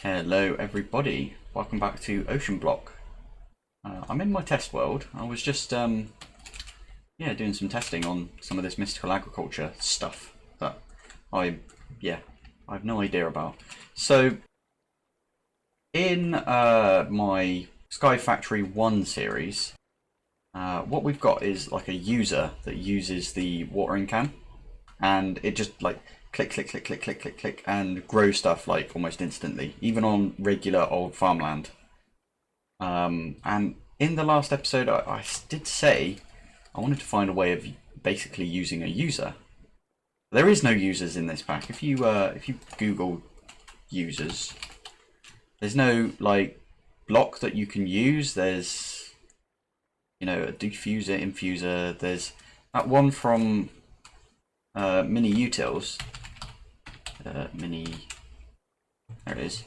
Hello everybody, welcome back to Oceanblock. I'm in my test world. I was just doing some testing on some of this mystical agriculture stuff that I have no idea about. So in my Sky Factory 1 series, what we've got is like a user that uses the watering can, and it just like click, click, click, click, click, click, click, and grow stuff like almost instantly, even on regular old farmland. And in the last episode, I did say I wanted to find a way of basically using a user. There is no users in this pack. If you Google users, there's no like block that you can use. There's a diffuser, infuser. There's that one from mini utils. There it is.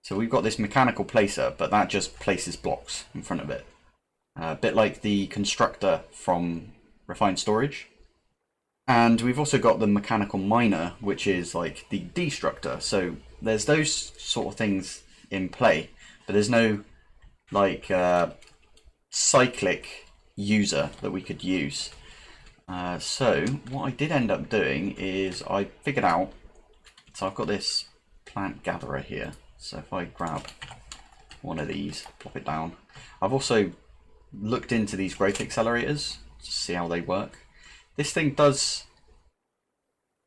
So we've got this mechanical placer, but that just places blocks in front of it. A bit like the constructor from refined storage. And we've also got the mechanical miner, which is like the destructor. So there's those sort of things in play, but there's no like cyclic user that we could use. So what I did end up doing is I figured out, so I've got this plant gatherer here. So if I grab one of these, plop it down. I've also looked into these growth accelerators to see how they work. This thing does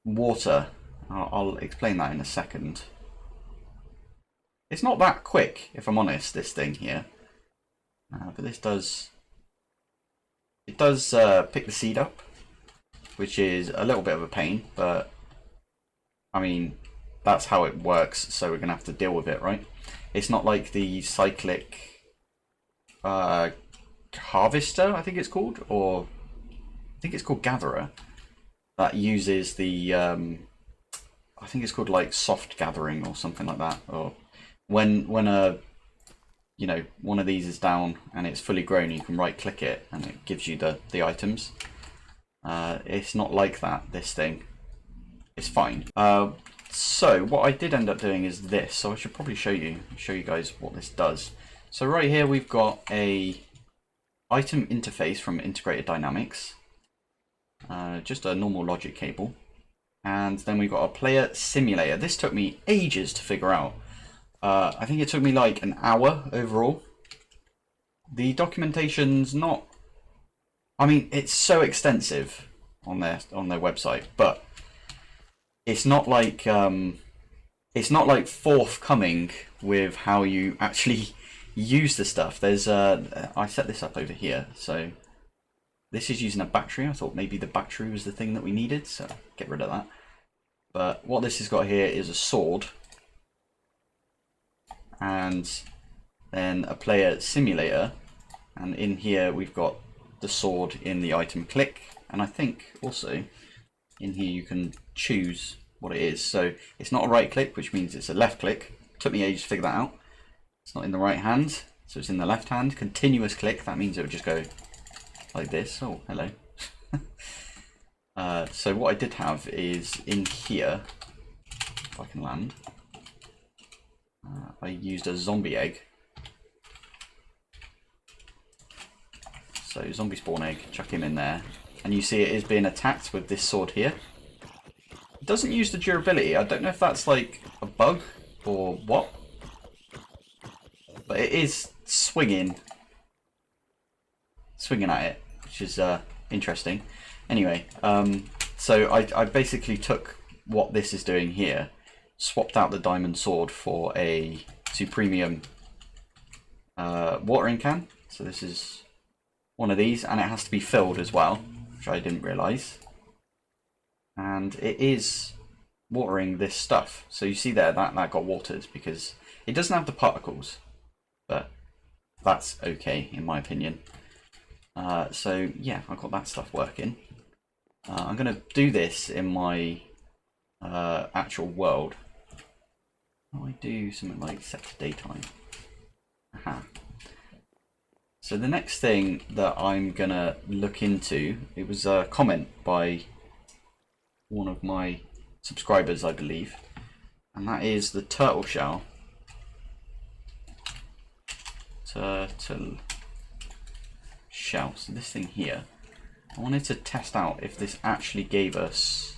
water. I'll explain that in a second. It's not that quick, if I'm honest, this thing here. But this does... It does pick the seed up, which is a little bit of a pain, but I mean, that's how it works, so we're going to have to deal with it, right? It's not like the cyclic harvester, I think it's called, or I think it's called gatherer, that uses the, I think it's called like soft gathering or something like that, or when a one of these is down and it's fully grown, you can right click it and it gives you the items. It's not like that, this thing. It's fine. So what I did end up doing is this. So I should probably show you guys what this does. So right here we've got a item interface from Integrated Dynamics. Just a normal logic cable. And then we've got a player simulator. This took me ages to figure out. I think it took me like an hour overall. The documentation's not, I mean, it's so extensive on their website, but it's not like forthcoming with how you actually use the stuff. There's I set this up over here, so this is using a battery. I thought maybe the battery was the thing that we needed, so get rid of that. But what this has got here is a sword, and then a player simulator, and in here we've got the sword in the item click, and I think also in here you can choose what it is. So it's not a right click, which means it's a left click. Took me ages to figure that out. It's not in the right hand, so it's in the left hand. Continuous click, that means it would just go like this. Oh, hello. So what I did have is in here, if I can land, I used a zombie egg. So zombie spawn egg, chuck him in there, and you see it is being attacked with this sword here. It doesn't use the durability. I don't know if that's like a bug or what, but it is swinging at it, which is interesting. Anyway, so I basically took what this is doing here, swapped out the diamond sword for a Supremium watering can. So this is one of these, and it has to be filled as well, which I didn't realise. And it is watering this stuff. So you see there that got watered because it doesn't have the particles, but that's okay in my opinion. So yeah, I've got that stuff working. I'm going to do this in my actual world. I do something like set to daytime. Aha. So the next thing that I'm going to look into, it was a comment by one of my subscribers, I believe, and that is the turtle shell turtle shell. So this thing here, I wanted to test out if this actually gave us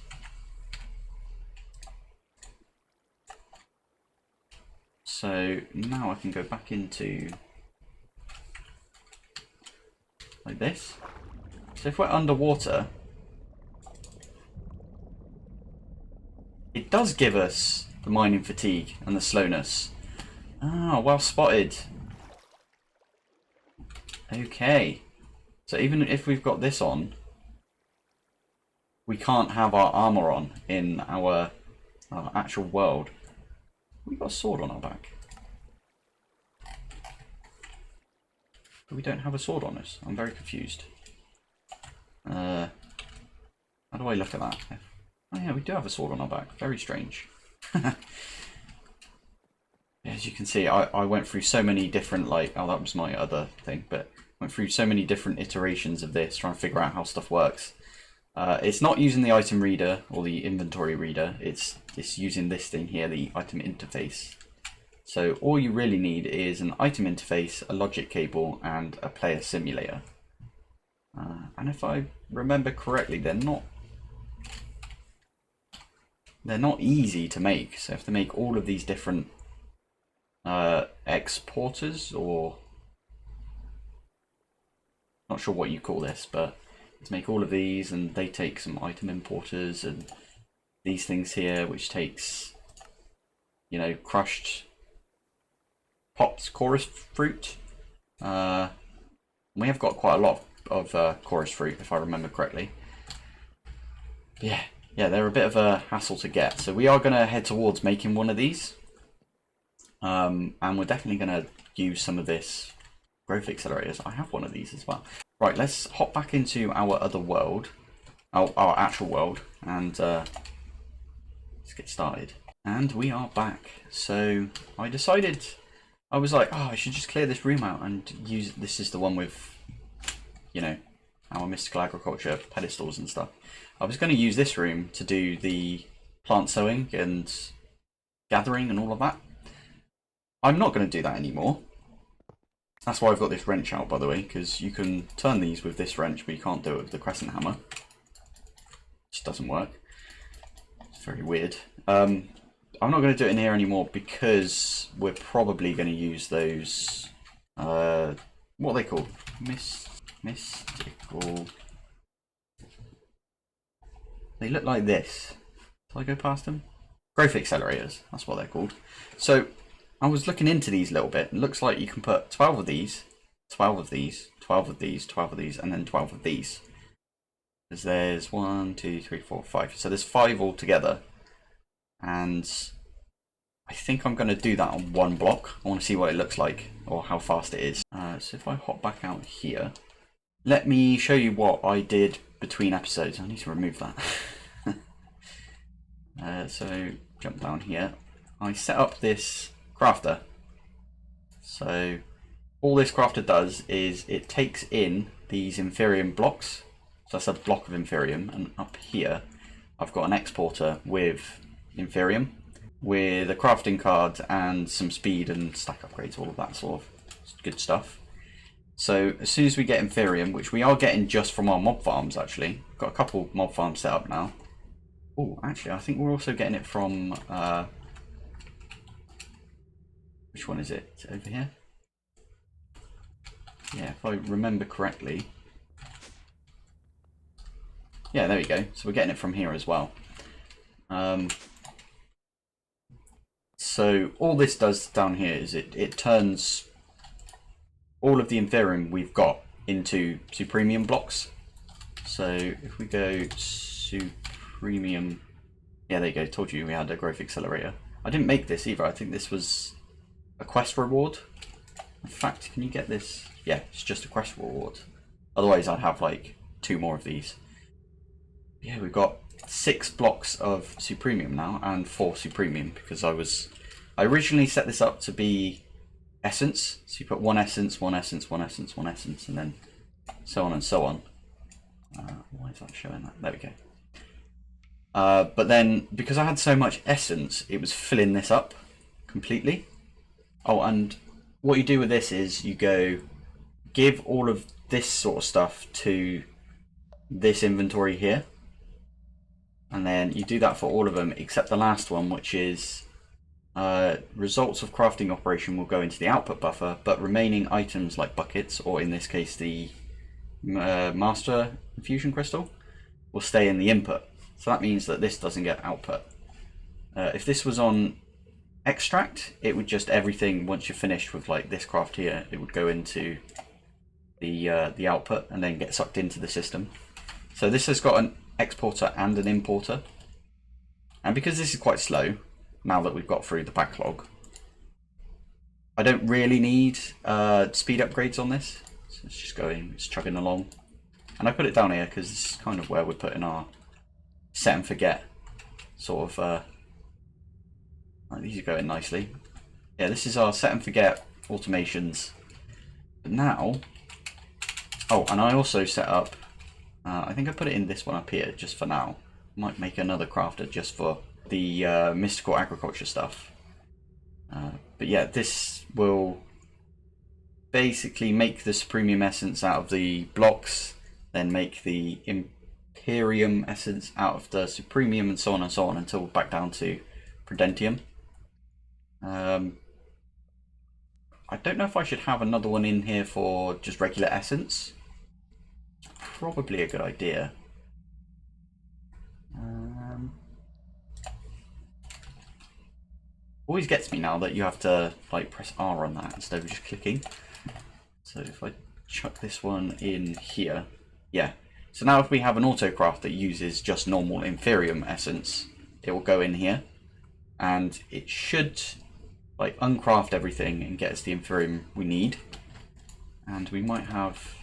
so now I can go back into like this. So if we're underwater, it does give us the mining fatigue and the slowness. Ah, well spotted. Okay. So even if we've got this on, we can't have our armor on in our actual world. We've got a sword on our back. But we don't have a sword on us. I'm very confused. How do I look at that? Oh yeah, we do have a sword on our back. Very strange. As you can see, I went through so many different, like, oh, that was my other thing, but went through so many different iterations of this, trying to figure out how stuff works. It's not using the item reader or the inventory reader, it's using this thing here, the item interface. So all you really need is an item interface, a logic cable, and a player simulator. And if I remember correctly, they're not easy to make. So I have to make all of these different exporters, or not sure what you call this, but to make all of these, and they take some item importers and these things here, which takes, you know, crushed popped chorus fruit. We have got quite a lot of chorus fruit, if I remember correctly. Yeah, they're a bit of a hassle to get. So we are going to head towards making one of these. And we're definitely going to use some of this growth accelerators. I have one of these as well. Right, let's hop back into our other world, our actual world, and let's get started. And we are back. So I decided, I was like, oh, I should just clear this room out and use, this is the one with, you know, our mystical agriculture pedestals and stuff. I was going to use this room to do the plant sowing and gathering and all of that. I'm not going to do that anymore. That's why I've got this wrench out, by the way, because you can turn these with this wrench, but you can't do it with the crescent hammer. It just doesn't work. It's very weird. I'm not going to do it in here anymore because we're probably going to use those, what are they called? Mystical. They look like this. Shall I go past them? Growth accelerators, that's what they're called. So I was looking into these a little bit. It looks like you can put 12 of these, 12 of these, 12 of these, 12 of these, and then 12 of these. Because there's 1, 2, 3, 4, 5. So there's 5 altogether. And I think I'm going to do that on one block. I want to see what it looks like, or how fast it is. So if I hop back out here, let me show you what I did between episodes. I need to remove that. So jump down here. I set up this crafter. So all this crafter does is it takes in these inferium blocks. So that's a block of inferium, and up here I've got an exporter with inferium, with a crafting card and some speed and stack upgrades, all of that sort of good stuff. So as soon as we get inferium, which we are getting just from our mob farms actually, got a couple mob farms set up now. Oh, actually I think we're also getting it from which one is it? Is it over here? Yeah, if I remember correctly. Yeah, there we go. So we're getting it from here as well. So all this does down here is it turns all of the inferium we've got into supremium blocks. So if we go supremium, yeah, there you go. Told you we had a growth accelerator. I didn't make this either. I think this was a quest reward. In fact, can you get this? Yeah, it's just a quest reward. Otherwise I'd have like 2 more of these. Yeah, we've got 6 blocks of supremium now and 4 supremium, because I originally set this up to be essence. So you put 1 essence, 1 essence, 1 essence, 1 essence, and then so on and so on. Why is that showing that? There we go. But then because I had so much essence, it was filling this up completely. Oh, and what you do with this is you go give all of this sort of stuff to this inventory here, and then you do that for all of them except the last one, which is results of crafting operation will go into the output buffer, but remaining items like buckets, or in this case the master infusion crystal, will stay in the input. So that means that this doesn't get output. If this was on extract, it would just everything, once you're finished with like this craft here, it would go into the output and then get sucked into the system. So this has got an exporter and an importer, and because this is quite slow now that we've got through the backlog, I don't really need speed upgrades on this. So it's just going, it's chugging along, and I put it down here because it's kind of where we're putting our set and forget sort of these are going nicely. Yeah, this is our set and forget automations. But now, oh, and I also set up, I think I put it in this one up here just for now. Might make another crafter just for the mystical agriculture stuff. But yeah, this will basically make the supremium essence out of the blocks, then make the imperium essence out of the supremium, and so on until we're back down to prudentium. I don't know if I should have another one in here for just regular essence. Probably a good idea. Always gets me now that you have to like press R on that instead of just clicking. So if I chuck this one in here, yeah. So now if we have an autocraft that uses just normal inferium essence, it will go in here, and it should like uncraft everything and get us the inferium we need. And we might have,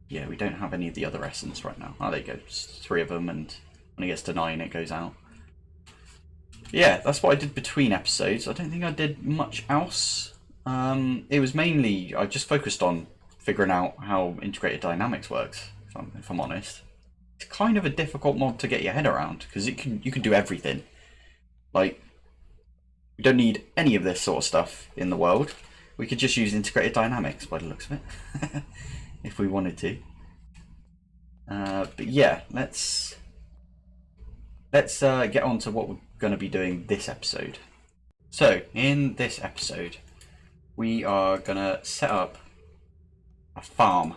yeah, we don't have any of the other essence right now. Oh, there you go, just 3 of them, and when it gets to 9 it goes out. Yeah, that's what I did between episodes. I don't think I did much else. It was mainly, I just focused on figuring out how integrated dynamics works, if I'm honest. It's kind of a difficult mod to get your head around, because you can do everything. Like, we don't need any of this sort of stuff in the world. We could just use integrated dynamics by the looks of it, if we wanted to. But yeah, let's get on to what we're going to be doing this episode. So in this episode, we are going to set up a farm,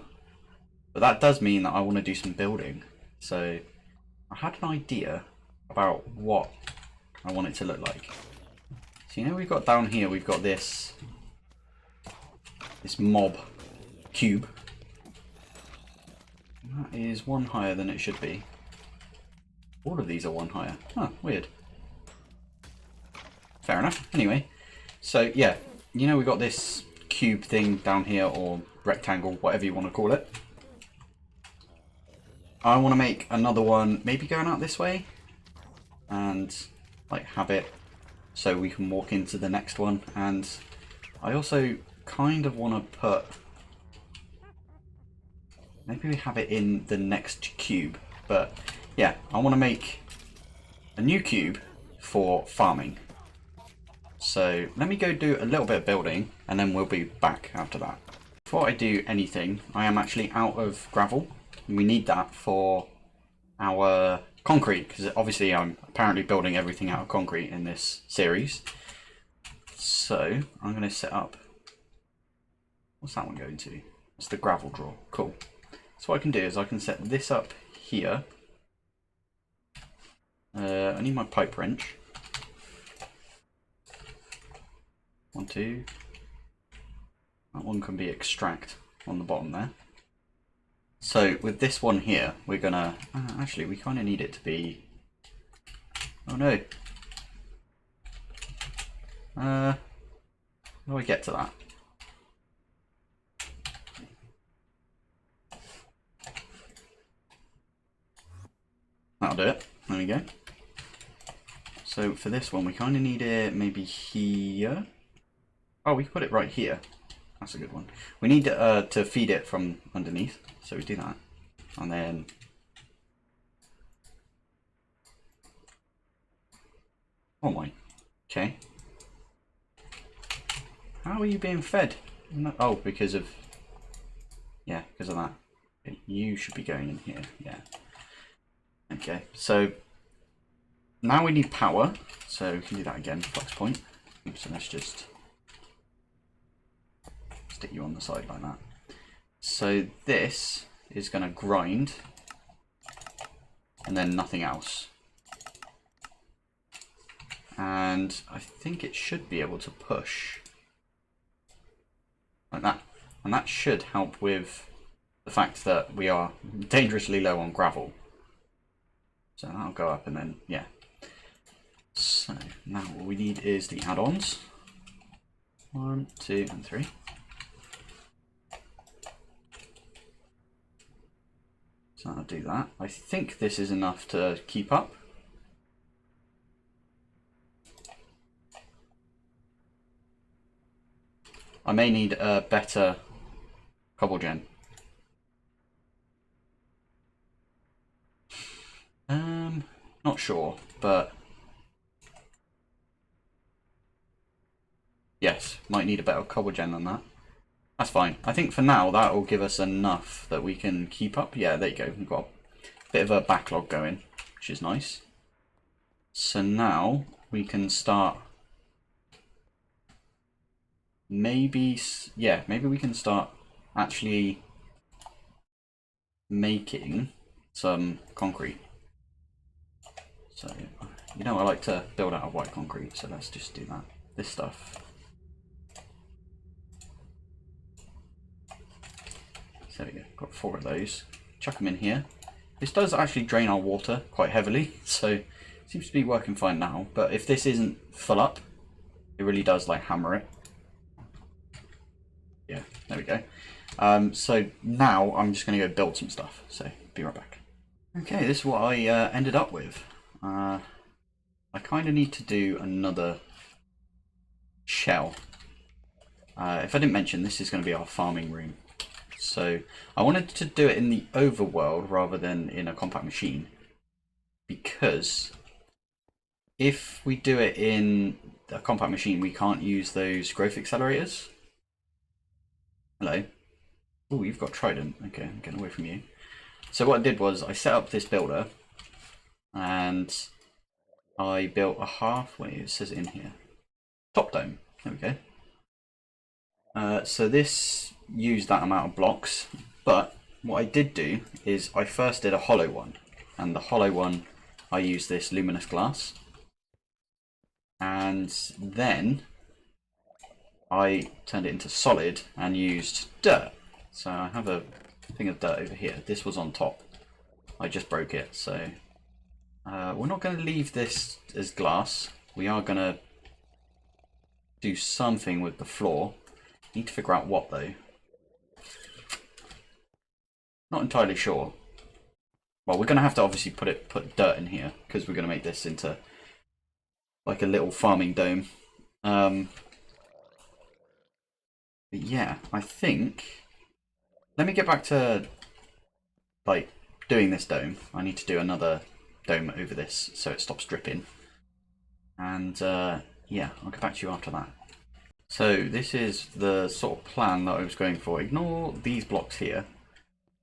but that does mean that I want to do some building. So I had an idea about what I want it to look like. So you know, we've got down here, we've got this mob cube. That is 1 higher than it should be. All of these are 1 higher. Huh, weird. Fair enough. Anyway, so yeah, you know, we've got this cube thing down here, or rectangle, whatever you want to call it. I want to make another one, maybe going out this way, and like have it so we can walk into the next one. And I also kind of want to put, maybe we have it in the next cube, but yeah, I want to make a new cube for farming. So let me go do a little bit of building, and then we'll be back after that. Before I do anything, I am actually out of gravel. We need that for our concrete, because obviously I'm apparently building everything out of concrete in this series. So I'm going to set up, what's that one going to? It's the gravel drawer. Cool. So what I can do is I can set this up here. I need my pipe wrench. 1, 2. That one can be extract on the bottom there. So with this one here, we're gonna, actually we kind of need it to be, oh no. How do I get to that? That'll do it. There we go. So for this one, we kind of need it maybe here. Oh, we can put it right here. That's a good one. We need to feed it from underneath, so we do that. And then oh my. Okay. How are you being fed? No, oh, because of... Yeah, because of that. You should be going in here, yeah. Okay, so now we need power. So we can do that again, flux point. So let's just stick you on the side like that. So this is going to grind and then nothing else. And I think it should be able to push like that. And that should help with the fact that we are dangerously low on gravel. So that'll go up and then, yeah. So now what we need is the add-ons. 1, 2, and 3. So I'll do that. I think this is enough to keep up. I may need a better cobble gen. Not sure, but yes, might need a better cobble gen than that. That's fine. I think for now that will give us enough that we can keep up. Yeah, there you go. We've got a bit of a backlog going, which is nice. So now we can start. Maybe, yeah, maybe we can start actually making some concrete. So, you know, I like to build out of white concrete, so let's just do that. This stuff. So there we go, got 4 of those. Chuck them in here. This does actually drain our water quite heavily, so it seems to be working fine now. But if this isn't full up, it really does like hammer it. Yeah, there we go. So now I'm just going to go build some stuff. So be right back. Okay, this is what I ended up with. I kind of need to do another shell. If I didn't mention, this is going to be our farming room. So I wanted to do it in the overworld rather than in a compact machine, because if we do it in a compact machine, we can't use those growth accelerators. Hello. Oh, you've got trident. Okay, I'm getting away from you. So what I did was I set up this builder and I built a halfway, it says it in here, top dome. There we go. So this used that amount of blocks, but what I did do is I first did a hollow one, and the hollow one I used this luminous glass, and then I turned it into solid and used dirt. So I have a thing of dirt over here. This was on top. I just broke it, so we're not going to leave this as glass. We are going to do something with the floor. Need to figure out what though. Not entirely sure. Well, we're going to have to obviously put dirt in here because we're going to make this into like a little farming dome. But yeah, I think. Let me get back to like doing this dome. I need to do another dome over this so it stops dripping. And yeah, I'll get back to you after that. So this is the sort of plan that I was going for. Ignore these blocks here.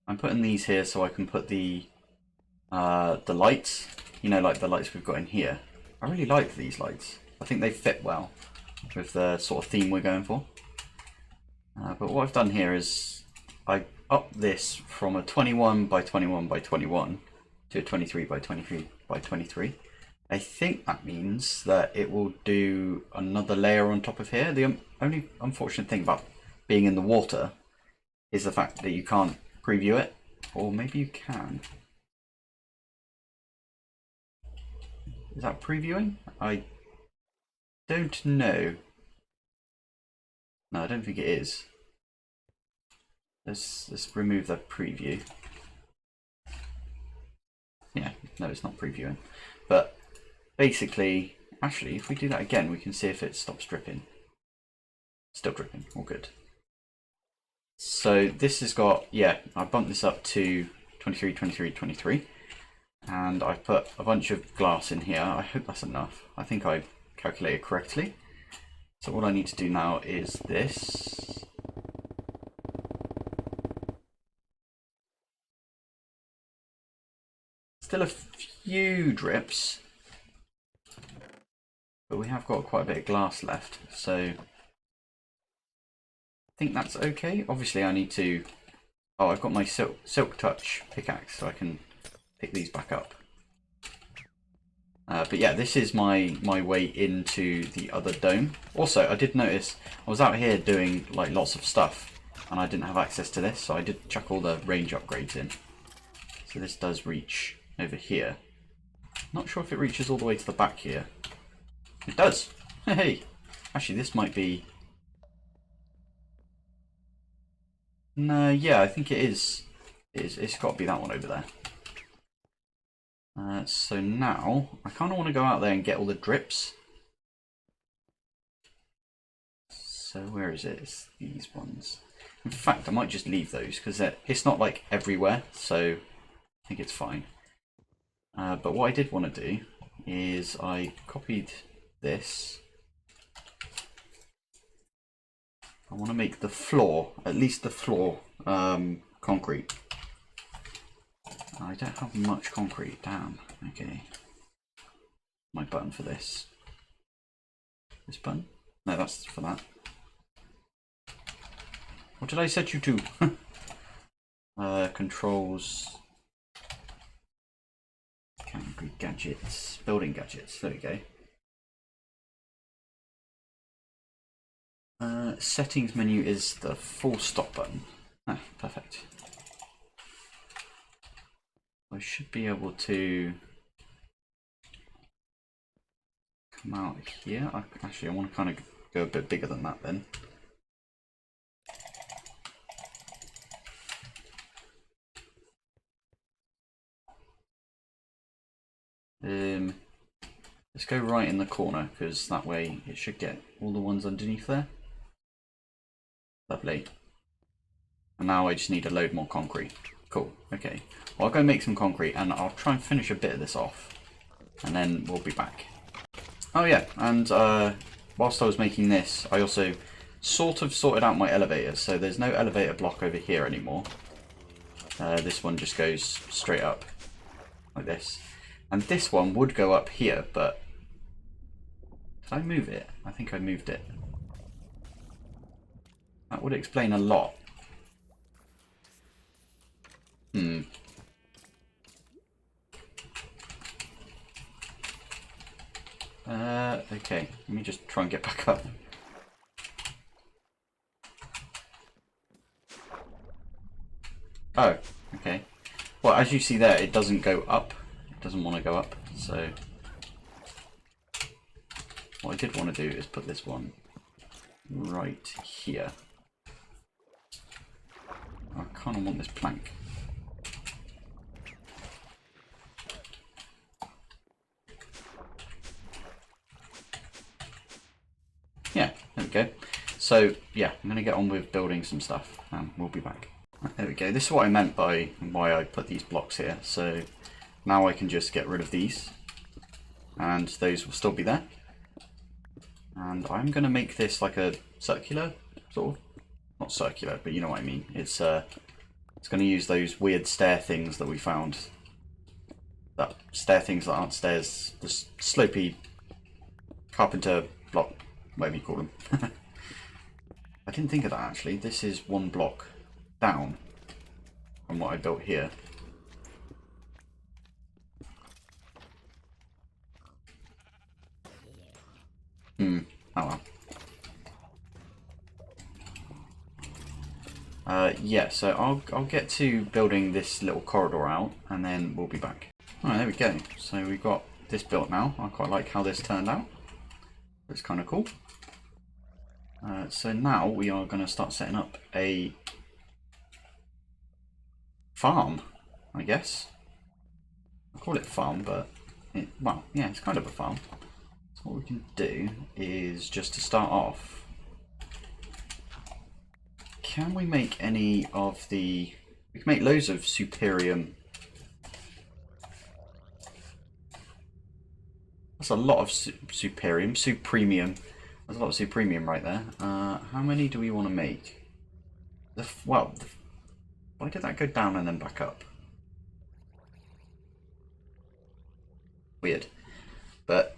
I'm putting these here so I can put the lights. You know, like the lights we've got in here. I really like these lights. I think they fit well with the sort of theme we're going for. But what I've done here is I upped this from a 21 by 21 by 21 to a 23 by 23 by 23. I think that means that it will do another layer on top of here. The only unfortunate thing about being in the water is the fact that you can't preview it, or maybe you can. Is that previewing? I don't know. No, I don't think it is. Let's remove the preview. Yeah, no, it's not previewing. But basically, actually, if we do that again, we can see if it stops dripping. Still dripping, all good. So this has got, yeah, I bumped this up to 23, 23, 23. And I put a bunch of glass in here. I hope that's enough. I think I calculated correctly. So what I need to do now is this. Still a few drips, but we have got quite a bit of glass left, so I think that's okay. Obviously I need to, oh, I've got my silk touch pickaxe, so I can pick these back up. But yeah, this is my way into the other dome. Also, I did notice I was out here doing like lots of stuff and I didn't have access to this, so I did chuck all the range upgrades in. So this does reach over here. Not sure if it reaches all the way to the back here. It does! Hey! Actually, this might be... No, yeah, I think it is. It's got to be that one over there. So now, I kind of want to go out there and get all the drips. So where is it? It's these ones. In fact, I might just leave those, because it's not like everywhere, so I think it's fine. But what I did want to do is I copied this. I want to make the floor, at least the floor, concrete. I don't have much concrete, damn. Okay. My button for this. This button? No, that's for that. What did I set you to? Controls. Category gadgets. Building gadgets. There we go. Settings menu is the full stop button. Ah, perfect. I should be able to come out here. Actually, I want to kind of go a bit bigger than that then. Let's go right in the corner, because that way it should get all the ones underneath there. Lovely. And now I just need a load more concrete. Cool, okay. Well, I'll go make some concrete and I'll try and finish a bit of this off. And then we'll be back. Oh yeah, and whilst I was making this, I also sort of sorted out my elevators. So there's no elevator block over here anymore. This one just goes straight up like this. And this one would go up here, but did I move it? I think I moved it. That would explain a lot. Okay, let me just try and get back up. Oh, okay. Well, as you see there, it doesn't go up. It doesn't want to go up, so what I did want to do is put this one right here. I kind of want this plank. Yeah, there we go. So yeah, I'm going to get on with building some stuff and we'll be back. There we go. This is what I meant by why I put these blocks here. So now I can just get rid of these and those will still be there. And I'm going to make this like a circular, sort of, not circular, but you know what I mean. It's going to use those weird stair things that we found. That stair things that aren't stairs, the slopey carpenter block, whatever you call them. I didn't think of that actually. This is one block down from what I built here. Oh well. Yeah, so I'll get to building this little corridor out and then we'll be back. Alright, there we go. So we've got this built now. I quite like how this turned out. It's kind of cool. So now we are going to start setting up a farm, I guess. I call it farm, but well, yeah, it's kind of a farm. So what we can do is just to start off, can we make any of the, we can make loads of superium. That's a lot of supremium. There's a lot of supremium right there. How many do we want to make? Why did that go down and then back up? Weird. But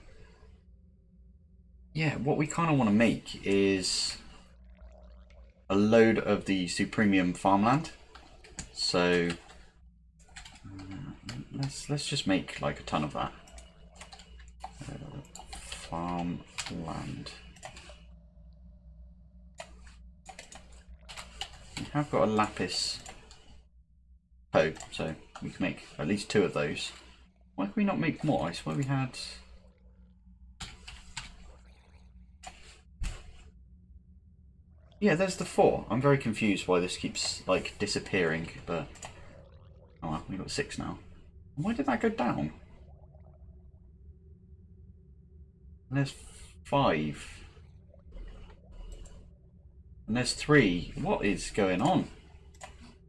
yeah, what we kind of want to make is a load of the supremium farmland. So let's just make like a ton of that. Farmland. We have got a lapis hoe, so we can make at least 2 of those. Why can we not make more? I swear we had... Yeah, there's the 4. I'm very confused why this keeps like disappearing, but oh well, we've got 6 now. Why did that go down? And there's 5. And there's 3. What is going on?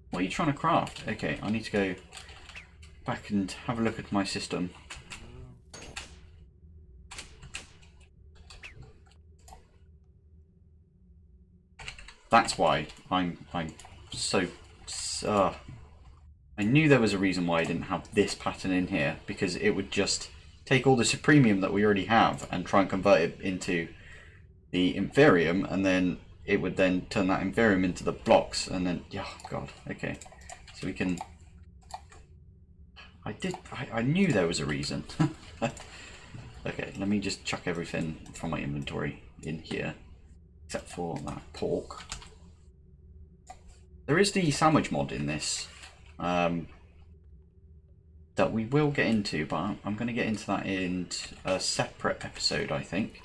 What are you trying to craft? Okay, I need to go back and have a look at my system. That's why I'm so... I knew there was a reason why I didn't have this pattern in here, because it would just take all the supremium that we already have and try and convert it into the inferium, and then it would then turn that inferium into the blocks, and then, oh god, okay. So we can... I knew there was a reason. Okay, let me just chuck everything from my inventory in here, except for that pork. There is the sandwich mod in this that we will get into, but I'm going to get into that in a separate episode, I think.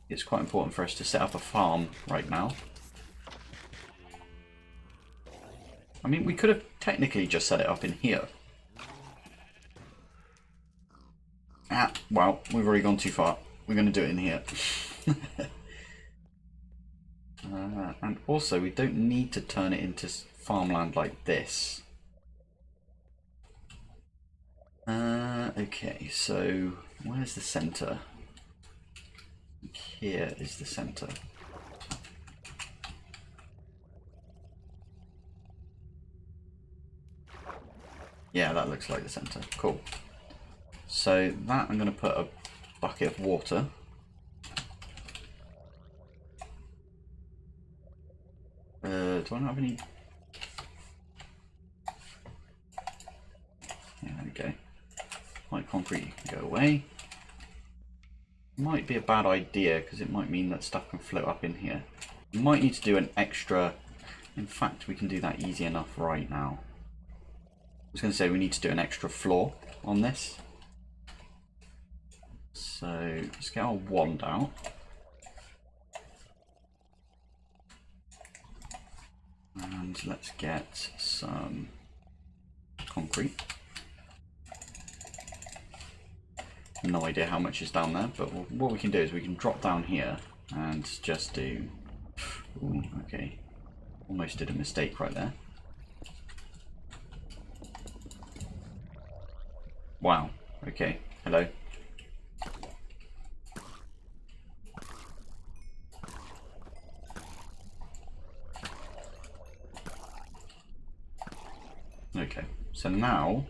It's quite important for us to set up a farm right now. I mean, we could have technically just set it up in here. Ah, well, we've already gone too far. We're going to do it in here. And also, we don't need to turn it into farmland like this. Okay, so where's the center? Here is the center. Yeah, that looks like the center. Cool. So that I'm going to put a bucket of water. Do I not have any? Yeah, there we go. White concrete can go away. Might be a bad idea because it might mean that stuff can float up in here. We might need to do an extra. In fact, we can do that easy enough right now. I was going to say we need to do an extra floor on this. So let's get our wand out. And let's get some concrete. No idea how much is down there, but what we can do is we can drop down here and just do... Ooh, okay, almost did a mistake right there. Wow, okay, hello. Okay, so now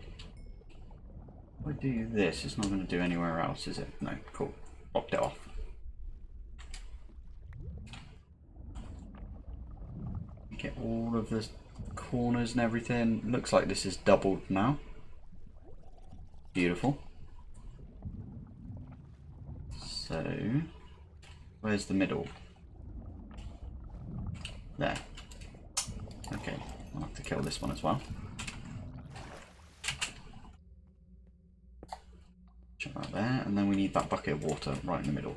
if I do this, it's not going to do anywhere else, is it? No, cool. Locked it off. Get all of the corners and everything. Looks like this is doubled now. Beautiful. So, where's the middle? There. Okay, I'll have to kill this one as well. That there, and then we need that bucket of water right in the middle.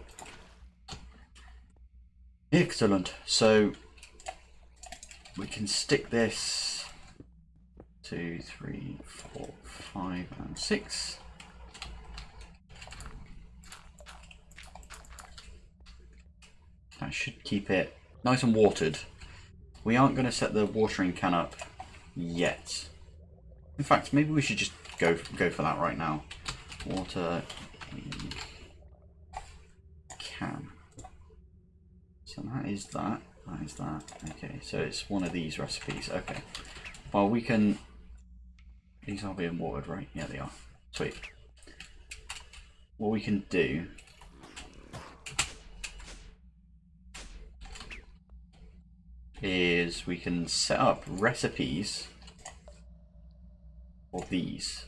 Excellent. So we can stick this 2, 3, 4, 5, and 6. That should keep it nice and watered. We aren't going to set the watering can up yet. In fact, maybe we should just go for that right now. Water can. So that is that. That is that. Okay, so it's one of these recipes. Okay. Well, we can. These are being watered, right? Yeah, they are. Sweet. What we can do is we can set up recipes for these.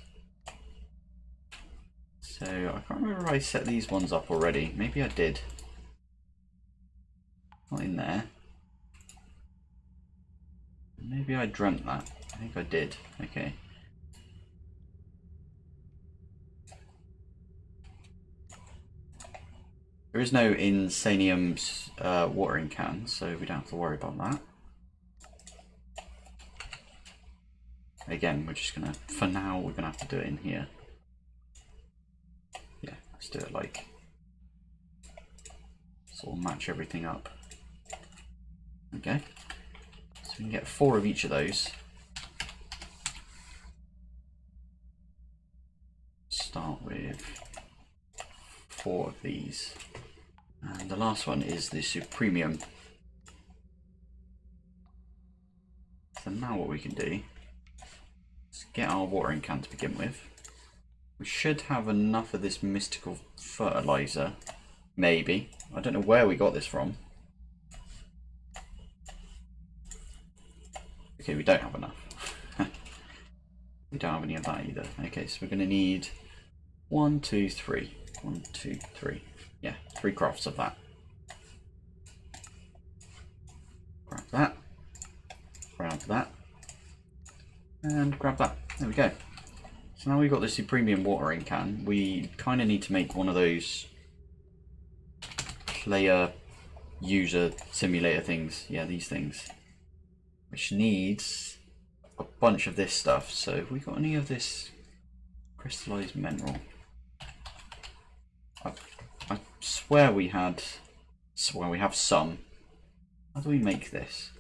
So I can't remember if I set these ones up already. Maybe I did. Not in there. Maybe I dreamt that. I think I did. Okay. There is no Insanium's watering can, so we don't have to worry about that. Again, we're just gonna, for now, we're gonna have to do it in here. Yeah, let's do it like, sort of match everything up. Okay. So we can get 4 of each of those. Start with 4 of these. And the last one is the Supremium. So now what we can do is get our watering can to begin with. We should have enough of this mystical fertilizer. Maybe. I don't know where we got this from. Okay, we don't have enough. We don't have any of that either. Okay, so we're going to need 1, 2, 3. 1, 2, 3. Yeah, 3 crafts of that. Grab that. Grab that. And grab that. There we go. So now we've got this Supremium watering can. We kind of need to make one of those player user simulator things. Yeah, these things. Which needs a bunch of this stuff. So have we got any of this crystallized mineral? I swear we had. Swear we have some. How do we make this?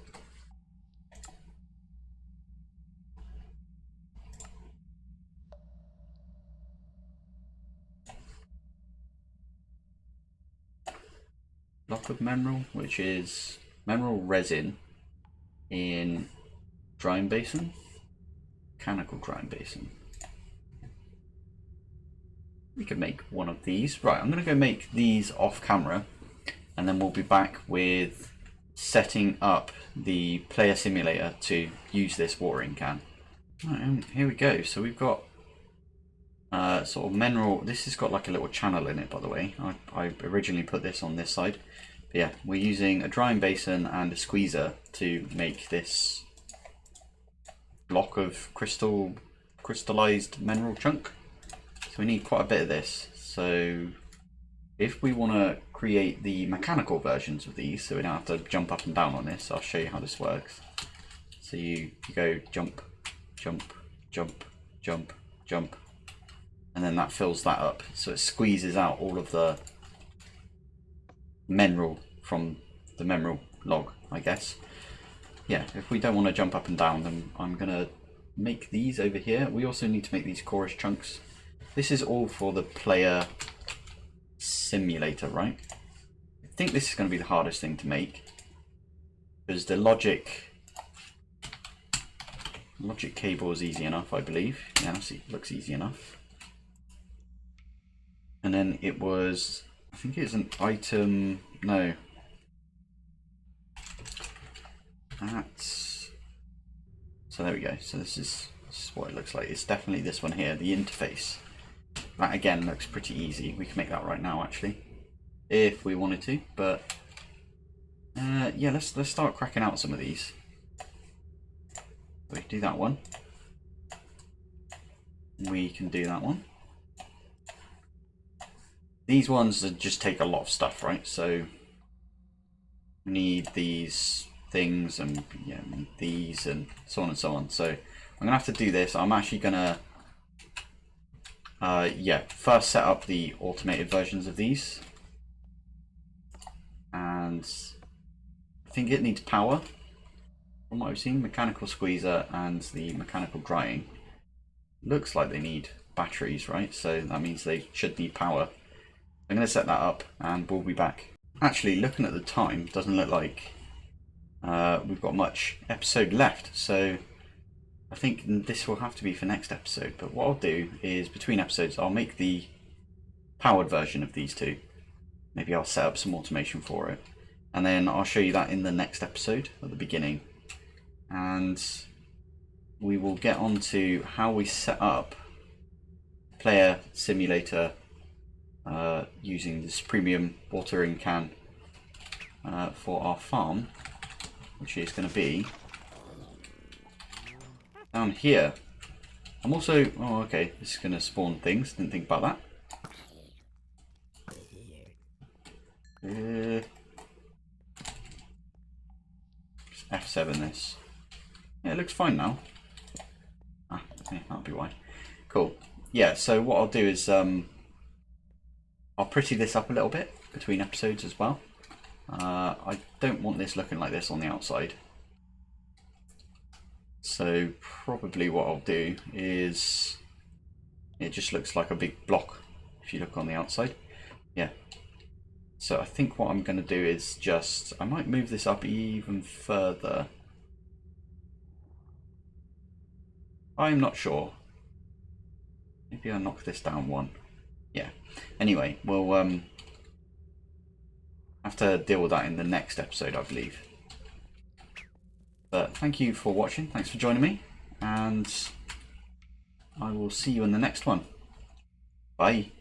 Block of mineral, which is mineral resin in drying basin, mechanical drying basin. We could make one of these. Right, I'm going to go make these off camera and then we'll be back with setting up the player simulator to use this watering can. Right, and here we go. So we've got sort of mineral. This has got like a little channel in it, by the way. I originally put this on this side. But yeah, we're using a drying basin and a squeezer to make this block of crystallized mineral chunk. So we need quite a bit of this. So if we want to create the mechanical versions of these, so we don't have to jump up and down on this, I'll show you how this works. So you go jump, jump, jump, jump, jump, and then that fills that up. So it squeezes out all of the mineral from the mineral log, I guess. Yeah, if we don't want to jump up and down, then I'm going to make these over here. We also need to make these chorus chunks. This is all for the player simulator, right? I think this is going to be the hardest thing to make because the logic cable is easy enough, I believe. Yeah, see, looks easy enough. And then it was, I think it's an item, no. That's, so there we go. So this is what it looks like. It's definitely this one here, the interface. That again looks pretty easy. We can make that right now actually, if we wanted to. But yeah, let's start cracking out some of these. We can do that one. We can do that one. These ones just take a lot of stuff, right? So we need these things and yeah, these and so on and so on. So I'm gonna have to do this. I'm actually gonna yeah, first set up the automated versions of these, and I think it needs power from what I've seen. Mechanical squeezer and the mechanical drying looks like they need batteries, right? So that means they should need power. I'm going to set that up and we'll be back. actually, looking at the time, doesn't look like we've got much episode left. So I think this will have to be for next episode. But what I'll do is, between episodes, I'll make the powered version of these two. Maybe I'll set up some automation for it. And then I'll show you that in the next episode at the beginning. And we will get on to how we set up player simulator using this premium watering can for our farm, which is going to be down here. I'm also, oh okay, this is going to spawn things, didn't think about that. Just F7 this. Yeah, it looks fine now. Ah, okay, that'll be why. Cool. Yeah, so what I'll do is I'll pretty this up a little bit between episodes as well. I don't want this looking like this on the outside. So probably what I'll do is, it just looks like a big block if you look on the outside. Yeah. So I think what I'm going to do is just, I might move this up even further. I'm not sure. Maybe I'll knock this down one. Yeah. Anyway, we'll have to deal with that in the next episode, I believe. But thank you for watching. Thanks for joining me. And I will see you in the next one. Bye.